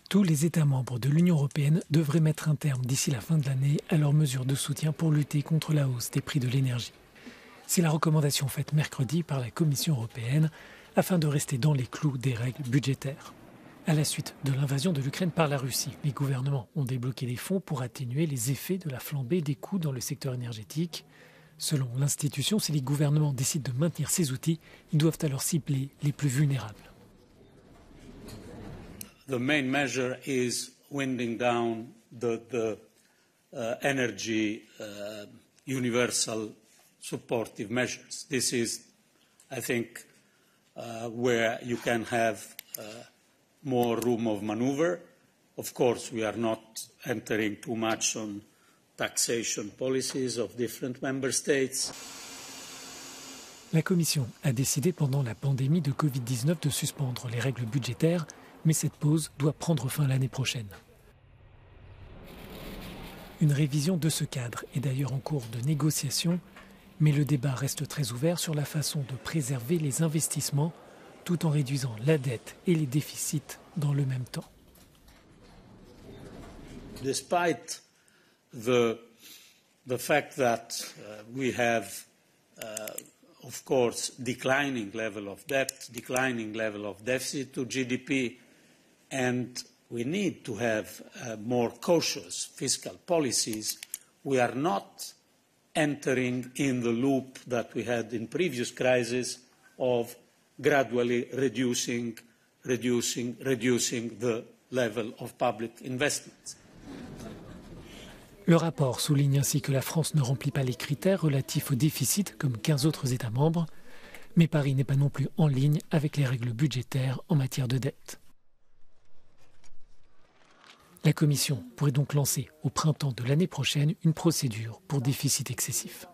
Tous les États membres de l'Union européenne devraient mettre un terme d'ici la fin de l'année à leurs mesures de soutien pour lutter contre la hausse des prix de l'énergie. C'est la recommandation faite mercredi par la Commission européenne afin de rester dans les clous des règles budgétaires. À la suite de l'invasion de l'Ukraine par la Russie, les gouvernements ont débloqué des fonds pour atténuer les effets de la flambée des coûts dans le secteur énergétique. Selon l'institution, si les gouvernements décident de maintenir ces outils, ils doivent alors cibler les plus vulnérables. The main measure is winding down the energy universal supportive measures. This is, I think, where you can have more room of maneuver. Of course, we are not entering too much on taxation policies of different member states. La Commission a décidé pendant la pandémie de Covid-19 de suspendre les règles budgétaires, mais cette pause doit prendre fin l'année prochaine. Une révision de ce cadre est d'ailleurs en cours de négociation, mais le débat reste très ouvert sur la façon de préserver les investissements tout en réduisant la dette et les déficits dans le même temps. Despite the fact that we have, of course, declining level of debt, declining level of deficit to GDP, and we need to have more cautious fiscal policies, we are not entering in the loop that we had in previous crises of gradually reducing the level of public investments. Le rapport souligne ainsi que la France ne remplit pas les critères relatifs au déficit comme 15 autres États membres, mais Paris n'est pas non plus en ligne avec les règles budgétaires en matière de dette. La Commission pourrait donc lancer au printemps de l'année prochaine une procédure pour déficit excessif.